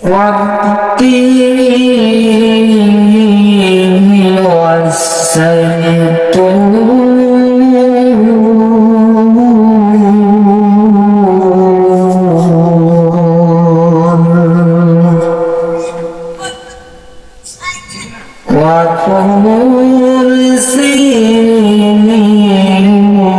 والتين والزيتون وطور سينين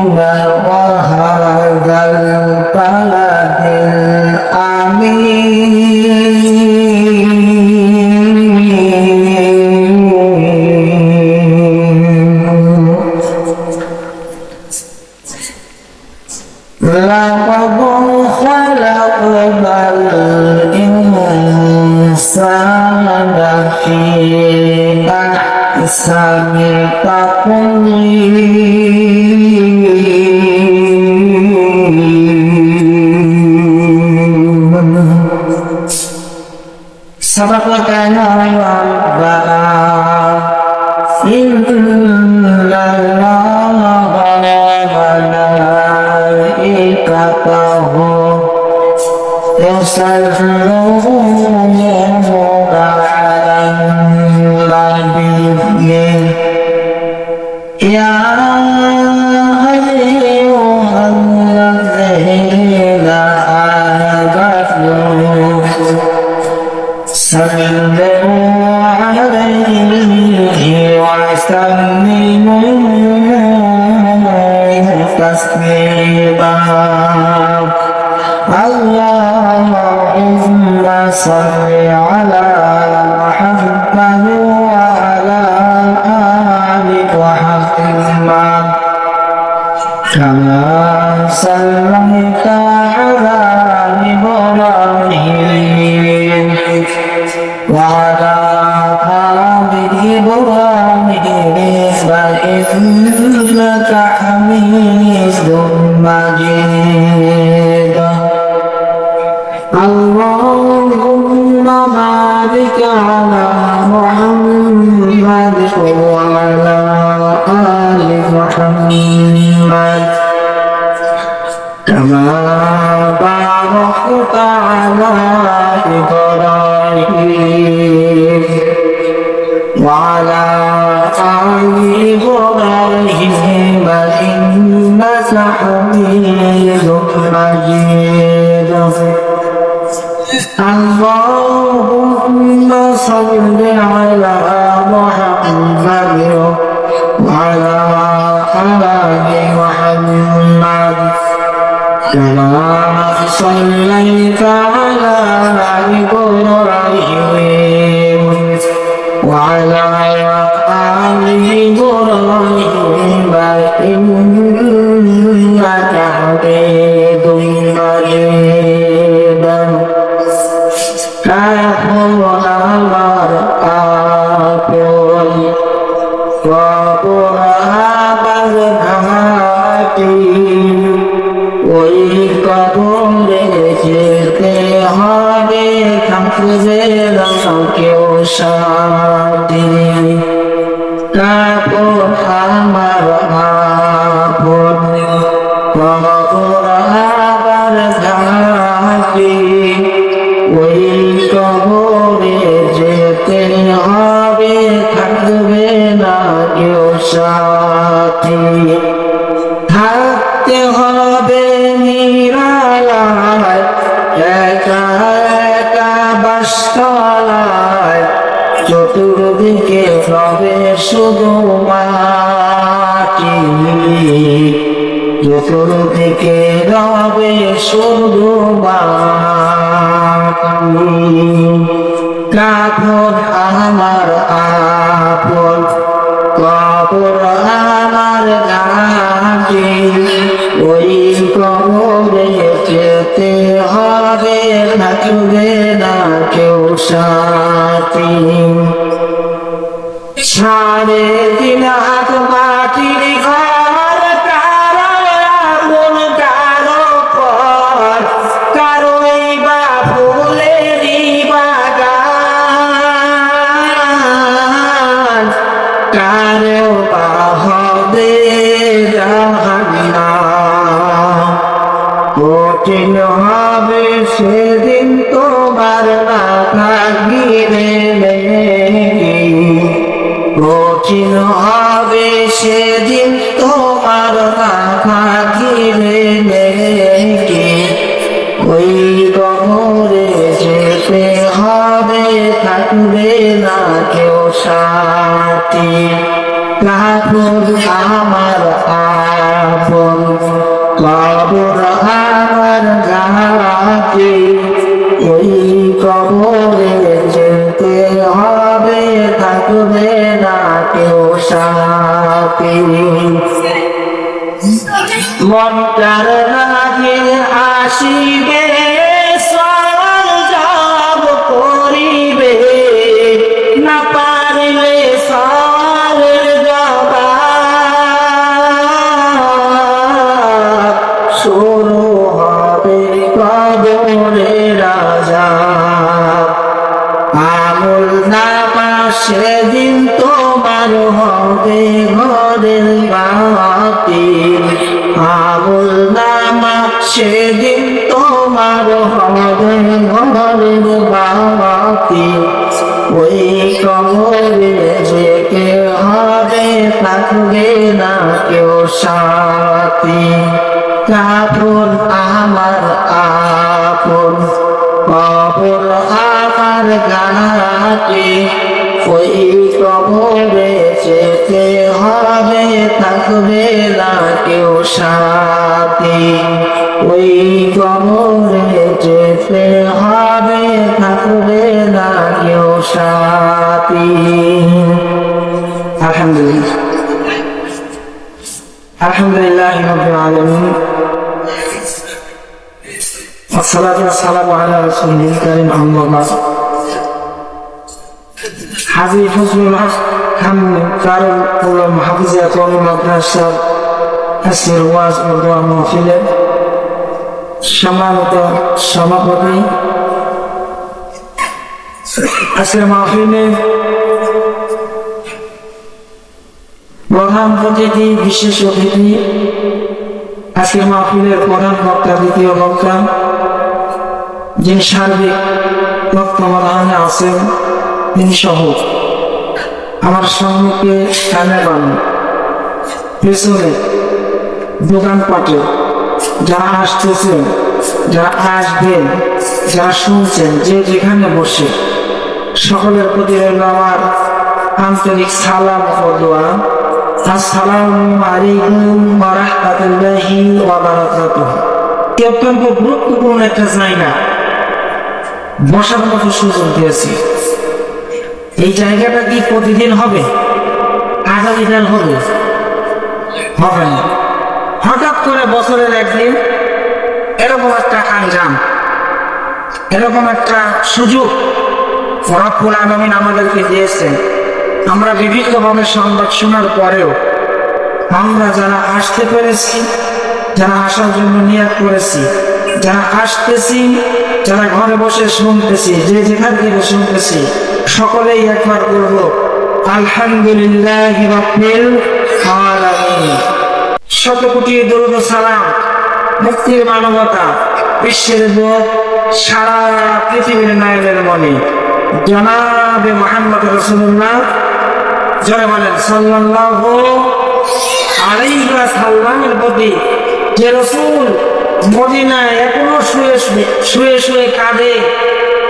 وهذا البلد لقد خلقنا الإنسان في أحسن تقويم سبق لنا ربنا إن الله وملائكته يصلون على النبي يا أيها الذين آمنوا صلوا عليه وسلموا تسليما اللهم صل على محمد وعلى آل محمد كما صليت على إبراهيم وعلى آل إبراهيم فإنك حميد مجيد اللهم بارك على محمد وعلى آل محمد كما باركت على إبراهيم وعلى آل إبراهيم إنك حميد مجيد اللهم صل على محمد وعلى آل محمد كما صليت على إبراهيم وعلى آل إبراهيم إنك حميد مجيد أحمد আমার আপন কবর ঘাটি ওই কবরে যেতে হবে থাকবে না কেউ সাথী কাপড় আমার আপন কবর আবার ঘাটি ওই কবরে যেতে হবে থাকবে না কেউ সাথী থাকতে হবে নিরালায় একা একা বাসতলায় চতুর্দিকে রবে শুধু মাটি চতুর্দিকে রবে শুধু কাপড় আমার আপন কবর আমার ঘাটি ওই কবরে যেতে হবে থাকবে না কেউ সাথী সাড়ে 3 হাত মাটির ঘর, কারো আগুন কারো পর, কারোই বা ফুলেরই বাগান, কারো বা হবে জাহান্নাম। কঠিন হবে সেদিন তোমার না থাকিবে নেকি, কঠিন হবে সেদিন তোমার না থাকিবে নেকি। ওই কবরে যেতে হবে, থাকবে না কেউ সাথী। কাপড় আমার আপন, কবর আমার ঘাটি, ওই কবরে যেতে হবে, থাকবে না কেউ সাথী। মনটার লাগে আসিবে, সওয়াল জবাব করিবে, না পারিলে সওয়ালের জবাব, শুরু হবে কবরের আযাব। আমল নামা সেদিন তোমার হবে ঘরের বাতি, আমল নামা সেদিন তোমার হবে ঘরের বাতি। ওই কবরে যেতে হবে, থাকবে না কেউ সাথী। কাপড় আমার আপন, কবর আমার ঘাটি, ওই কবরে যেতে হবে, থাকবে না কেউ সাথী। ওই কবরে যেতে হবে, থাকবে না কেউ সাথী। আলহামদুলিল্লাহ, আলহামদুলিল্লাহ রাব্বিল আলামিন, والصلاة والسلام على رسوله الكريم أما بعد। হাজী ফজলুল হক খান দারুল উলুম হাফিজিয়াতুল মাদ্রাসার আজকের ওয়াজ ও দোয়া মাহফিলে সম্মানিত সভাপতি, আজকের মাহফিলে প্রধান অতিথি, বিশেষ অতিথি, আজকের মাহফিলের প্রধান বক্তা, দ্বিতীয় বক্তা, যিনি সার্বিক তত্ত্বাবধানে আছেন তিনি সহ আমার সম্মুখে কানে বান পেছনে দোকানপাটে যারা আসতেছেন, যারা আসবেন, যারা শুনছেন, যে যেখানে বসে সকলের প্রতি রইল আমার আন্তরিক সালাম ও দোয়া। আসসালামু আলাইকুম ওয়া রাহমাতুল্লাহি ওয়া বারাকাতুহু। অত্যন্ত গুরুত্বপূর্ণ একটা জায়গা বসার মতো সুযোগ দিয়েছি। এই জায়গাটা কি প্রতিদিন হবে? আগামীকাল হবে? হবে না। হঠাৎ করে বছরের একদিন এরকম একটা আঞ্জাম, এরকম একটা সুযোগ রব্বুল আলামিন আমাদেরকে দিয়েছেন। আমরা বিভিন্নভাবে সংবাদ শোনার পরেও আমরা যারা আসতে পেরেছি, যারা আসার জন্য নিয়ত করেছি, যারা আসতেছি, যারা ঘরে বসে শুনতেছি, যে যেখান থেকে শুনতেছি, সকলেই একবার বলবো আলহামদুলিল্লাহি রাব্বিল আলামিন। শত কোটি দরুদ ও সালাম, মুক্তির মানবতা, বিশ্বের বুক, সারা পৃথিবীর নয়নের মণি জনাবে মুহাম্মদ রাসূলুল্লাহ, যারা বলেন সাল্লাল্লাহু আলাইহি ওয়াসাল্লামের প্রতি যে রাসূল মদিনায় এখনো শুয়ে শুয়ে কাঁদে,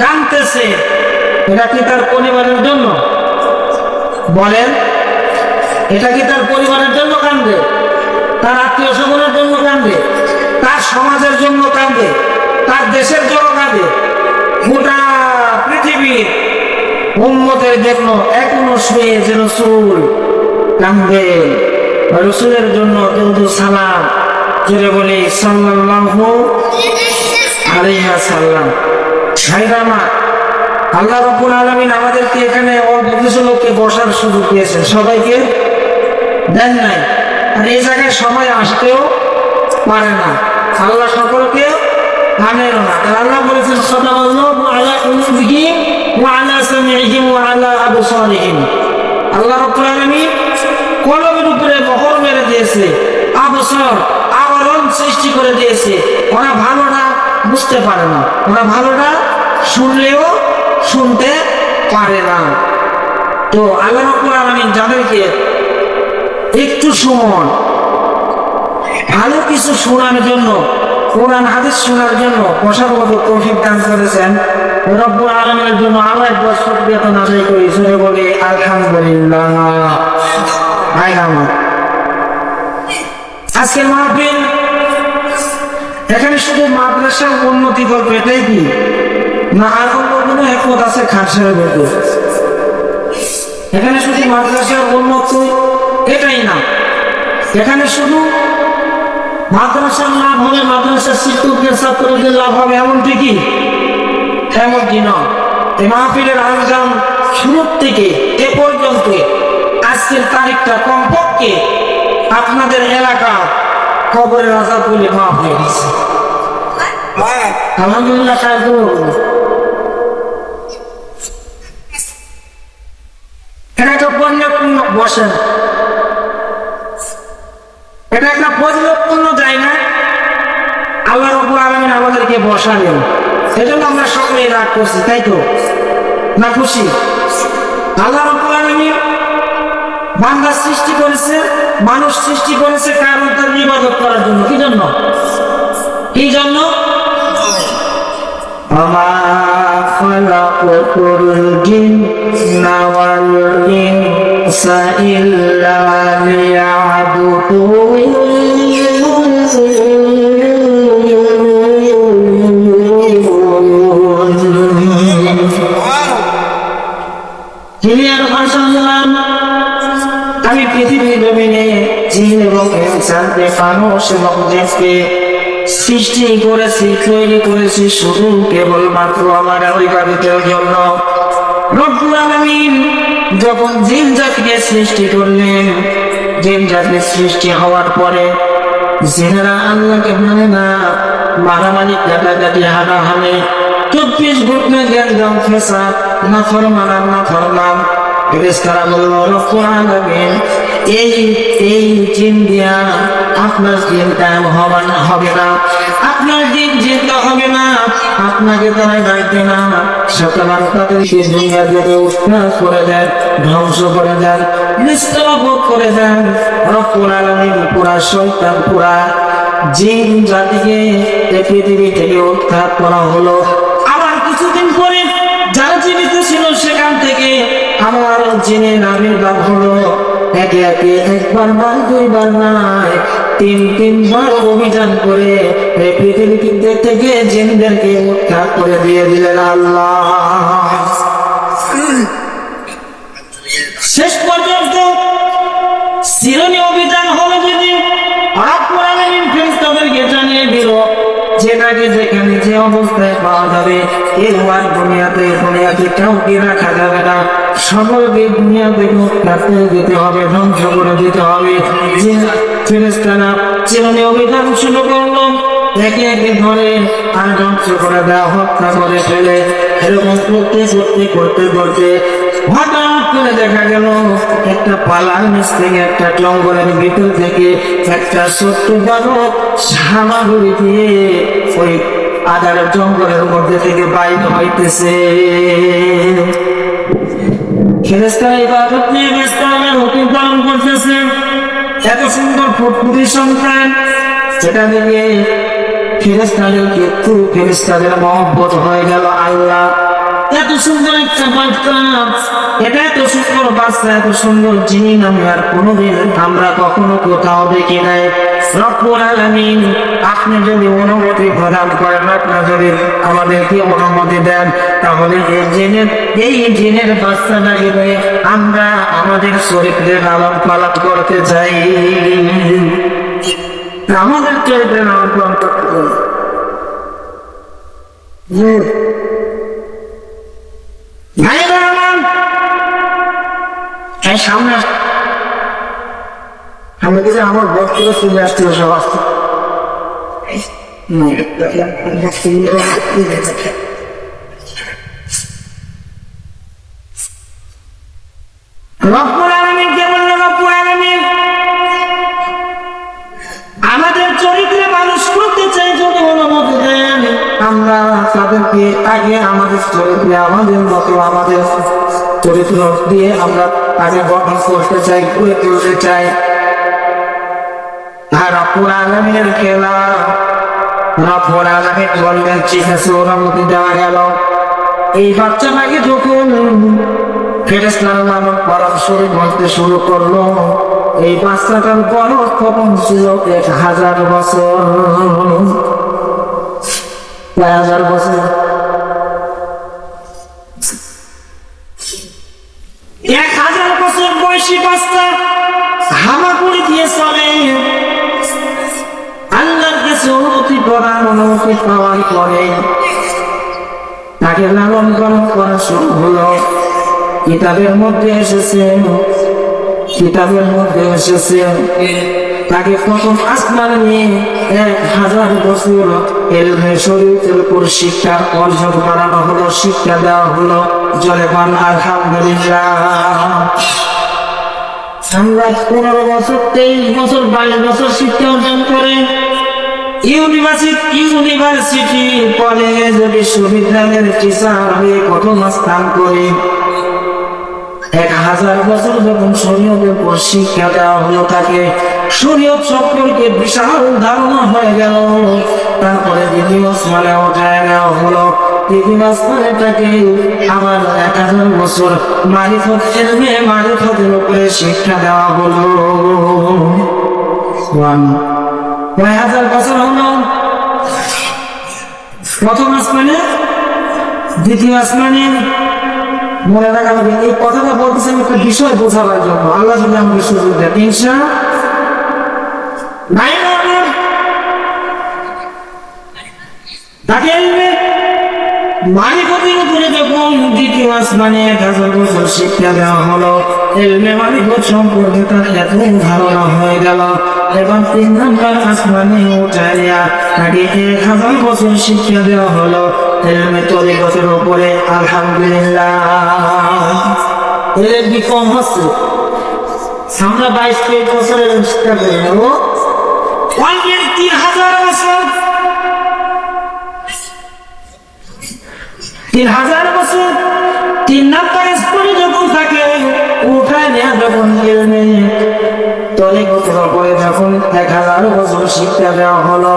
কাঁদতেছে, এটা কি তার পরিবারের জন্য? বলেন, এটা কি তার পরিবারের জন্য কাঁদে? তার আত্মীয় স্বজনের জন্য কাঁদে? তার সমাজের জন্য কাঁদে? তার দেশের জন্য কাঁদে? গোটা পৃথিবীর উম্মতের জন্য এখনো শুয়ে যে রাসূল কাঁদেন, রাসূলের জন্য দরুদ ও সালাম জোরে বলি সাল্লাল্লাহু আলাইহি ওয়াসাল্লাম। ভাইরা আমার, আল্লাহ রাব্বুল আলামিন আমাদেরকে এখানে অল্প কিছু লোককে বসার সুযোগ দিয়েছেন, সবাইকে দেন নাই। আর এই জায়গায় সবাই আসতেও পারে না, আল্লাহ সকলকে আনেও না। আল্লাহ বলেছেন সাদাল্লাহু আলা কুলুবিহিম ওয়া আলা সামিইহিম ওয়া আলা আবসারিহিম। আল্লাহ রাব্বুল আলামিন কলমের উপরে মোহর মেরে দিয়েছে, আবসার আবরণ সৃষ্টি করে দিয়েছে। ওরা ভালোটা বুঝতে পারে না, ওরা ভালোটা শুনলেও শুনতে পারে না। তো আল্লাহ রাব্বুল আলামিন যাদেরকে একটু সময় ভালো কিছু শোনার জন্য, কোরআন হাদিস শোনার জন্য বসার মতো তৌফিক দান করেছেন, রব্বুল আলামিনের জন্য আল্লাহ একবার শুকরিয়া আদায় করি, জোরে বলি আলহামদুলিল্লাহ। আজকের মাহফিল এখানে শুধু মাদ্রাসার উন্নতি করবে এটাই কি না, আর অন্য কোনো একমত আছে খান সাহেবের? এখানে শুধু মাদ্রাসার উন্নতি এটাই না, এখানে শুধু মাদ্রাসার লাভ হবে, মাদ্রাসার শিক্ষকদের ছাত্রদের লাভ হবে এমনটি কি? এমনটি নয়। এই মাহফিলের আয়োজন শুরু থেকে এ পর্যন্ত আজকের তারিখটা কমপক্ষে আপনাদের এলাকা কবরের আজাব বলে মাফ হয়ে গেছে। আলহামদুলিল্লাহ। এটা একটা পরিপূর্ণ বসেন, এটা একটা পরিপূর্ণ জায়গা আল্লাহ রাব্বুল আলামিন আমাদেরকে বসালেন, এজন্য আমরা সকলেই রাগ করছি, তাই তো না? খুশি? আল্লাহ রাব্বুল আলামিন বান্দা সৃষ্টি করেছে, মানুষ সৃষ্টি করেছে কারণ তার ইবাদত করার জন্য। কি জন্য? কি জন্য? আমা খালাকুল জিন্না ওয়াল ইনসা ইল্লা লিয়াবুদুন। আমি পৃথিবীর জমিনে জিন এবং ইনসানকে, মানুষ এবং জিনকে সৃষ্টি করেছি, তৈরি করেছি শুধু কেবলমাত্র আমার ইবাদতের জন্য। রব্বুল আলামিন যখন জিন জাতিকে সৃষ্টি করলেন, জিন জাতির সৃষ্টি হওয়ার পরে জিনেরা আল্লাহকে মানে না, মারামারি কাটাকাটি হানাহানি 24 ঘটনা জ্ঞান ফেসাদ, নাফরমান। ফেরেশতারা বলল রব্বুল আলামিন এই জিন দিয়া আপনার দিন কায়েম হবে না, আপনার দিন জিন্দা হবে না, আপনাকে তারা গাইতে না। সুতরাং তাদেরকে দুনিয়া থেকে উৎখাত করে দেন, ধ্বংস করে দেন, নিস্তব্ধ করে দেন। রব্বুল আলামিন পুরা শয়তান, পুরা জিন জাতিকে এই পৃথিবী থেকে উৎখাত করা হলো। আবার কিছুদিন পরে যারা জীবিত ছিল সেখান থেকে আমার জিনের আবির্ভাব হলো। একে একে একবার নয়, দুইবার নয়, তিনবার অভিযান করে এই পৃথিবী থেকে জিনদেরকে উৎখাত করে দিয়ে দিলেন আল্লাহ। শেষ পর্যন্ত চিরনি অভিযান হলো যেদিন রব্বুল আলামিন ফেরেশতাদেরকে জানিয়ে দিল যে নাকি যেখানে যে অবস্থায় পাওয়া যাবে এরপর দুনিয়াতে কাউকে রাখা যাবে না, সকলকে দুনিয়া থেকে উৎখাত করে দিতে হবে, ধ্বংস করে দিতে হবে। যে ফেরেশতারা চিরনি অভিযান শুরু করলো, একে একে ধরে আর ধ্বংস করে দেওয়া, হত্যা করে ফেলে। এরকম করতে হঠাৎ করে দেখা গেল একটা পালার নিচ থেকে, একটা জঙ্গলের ভিতর থেকে একটা ছোট্ট বালক সামাগুড়ি দিয়ে ওই আদারের জঙ্গলের মধ্যে থেকে বাইর হইতেছে। ফেরেশতারা ইবাদত নিয়ে ব্যস্ত, হুকুম পালন করতেছে। এত সুন্দর ফুটফুটি সন্তান, সেটা দিয়ে ফেরেশতাদের মহব্বত হয়ে গেল। আল্লাহ এত সুন্দর একটা বাচ্চা, এটা এত সুন্দর বাচ্চা, এত সুন্দর জিন আমি আর কোনোদিন আমরা কখনো কোথাও দেখি নাই। রব্বুল আলামিন আপনি যদি অনুমতি প্রদান করেন, আপনি যদি আমাদেরকে অনুমতি দেন, তাহলে এই জিনের বাচ্চাটাকে নিয়ে আমরা আমাদের চরিত্রে লালন পালন করতে চাই, আমাদের চরিত্রে লালন পালন করতে চাই। ভাইরা আমার, এই সামনে আমি কিছু আমার বক্তব্য শুনে আসতে সব আসতে রব্বুল আলামিন কে বলল? রব্বুল আলামিন আমাদের চরিত্রে মানুষ করতে চাই, যদি অনুমতি দেন আমরা তাদেরকে আগে আমাদের চরিত্রে আমাদের মতো আমাদের চরিত্র দিয়ে আমরা তাকে গঠন করতে চাই, গড়ে তুলতে চাই। আর রব্বুল আলামিনের খেলা, রব্বুল আলামিন বললেন ঠিক আছে, অনুমতি দেওয়া গেল। এই বাচ্চাটাকে যখন ফেরেশতার মানব পরম শুরু বলতে শুরু করলো, এই বাচ্চাটার বয়স কখন ছিল? 1000 বছর। 1000 বছর, 1000 বছর বয়সী বাচ্চা হামাগুড়ি দিয়ে চলে। আল্লাহর কাছে অনুমতি পাওয়ার পরে তাকে লালন পালন করা শুরু হলো। কিতাবের মধ্যে এসেছে তাকে প্রথম আসমান নিয়ে 1000 বছর এলমে শরীয়তের উপর শিক্ষা অর্জন করানো হলো, শিক্ষা দেওয়া হলো। জলে পান আলহামদুলিল্লাহ। আমরা 15 বছর 23 বছর 22 বছর শিক্ষা অর্জন করে ইউনিভার্সিটি কলেজ বিশ্ববিদ্যালয়ের টিচার হয়ে প্রথম স্থান করে 1000 বছর যখন শরীয়তের উপর শিক্ষা দেওয়া হলো, তাকে শরীয়ত সম্পর্কে বিশাল ধারণা হয়ে গেল। তারপরে দ্বিতীয় আসমানে উঠায় নেওয়া হলো। দ্বিতীয় আসমানে তাকে আবার 1000 বছর মারিফতের উপরে শিক্ষা দেওয়া হলো। 1000 বছর হলো প্রথম আসমানে, দ্বিতীয় আসমানে। মনে রাখা হবে, এই কথাটা বলতেছে আমি একটা বিষয় বোঝাবার জন্য। আল্লাহ যদি আমাকে সুযোগ দেন তাকে মালিকতের উপরে যখন দ্বিতীয় আসমানে 1000 বছর শিক্ষা দেওয়া হলো, এলমে মালিকত সম্পর্কে তার এত ধারণা হয়ে গেল। এবার 3 নম্বর আসমানে উঠাইয়া তাকে 1000 বছর শিক্ষা দেওয়া হলো এলমে তরিকতের উপরে। আলহামদুলিল্লাহ। এর কি কম হচ্ছে? আমরা 22-23 বছরের শিক্ষা করে নেব, 3000 বছর, 3000 বছর 3 নম্বর স্তরে যখন থাকে উঠায় নেয়া, যখন এলমে তরিকতের উপরে যখন 1000 বছর শিক্ষা দেওয়া হলো,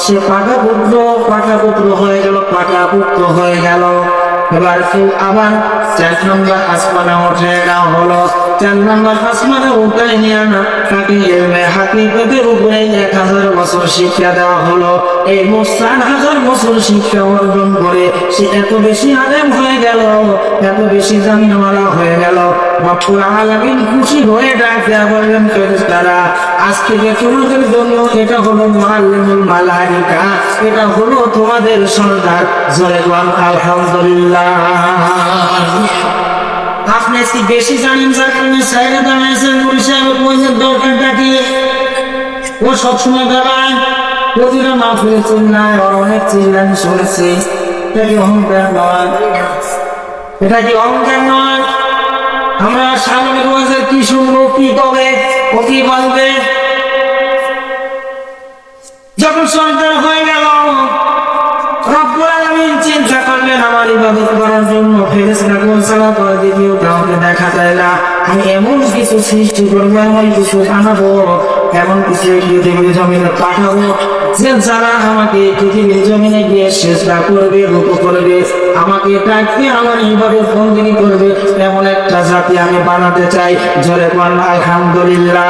সে পাকাপুত্র হয়ে গেল। এবার কেউ আবার 4 নম্বর আসমানে উঠে নেওয়া হলো। 4 নম্বর আসমানে উঠে নিয়ে তাকে এলমে হাকিকতের উপরে 1000 বছর শিক্ষা দেওয়া হলো। এই 4000 বছর শিক্ষা অর্জন করে সে এত বেশি আলেম হয়ে গেল, এত বেশি জাননেওয়ালা হয়ে গেল। রব্বুল আলামিন খুশি হয়ে ডাক দেয়া বললেন, ফেরেশতারা আজকে তোমাদের জন্য এটা হলো মুআল্লিমুল মালাইকা, এটা হলো তোমাদের সর্দার। জোরে বল আলহামদুলিল্লাহ। আপনি কি বেশি জানেন? যাকে সাইরে দাঁড়াইছেন সাহেবের মসজিদ দরকারটা কি? ও সবসময় দাঁড়ায়, প্রতিটা মাহফিলে চিল্লায়, আর অনেক চিল্লানি শুনেছি। এটা কি অহংকার নয়? এটা কি অহংকার নয়? আমরা সামনে ওয়াজের কি শুনবো, কি কবে, ও কি বলবে? যখন সরকার হয়ে গেল, রব্বুল আলামিন চিন্তা করলেন আমার ইবাদত করার জন্য ফেরেশতাকে সালাত করে দিও, কাউকে দেখা যায় না। আমি এমন কিছু সৃষ্টি করবো, এমন কিছু বানাবো, এমন কিছু পৃথিবীর জমিনে পাঠাবো যে যারা আমাকে পৃথিবীর জমিনে গিয়ে চেষ্টা করবে, রূপ করবে, আমাকে ডাকবে, আমার ইবাদত বন্দেগী করবে, এমন একটা জাতি আমি বানাতে চাই। জোরে বল আলহামদুলিল্লাহ।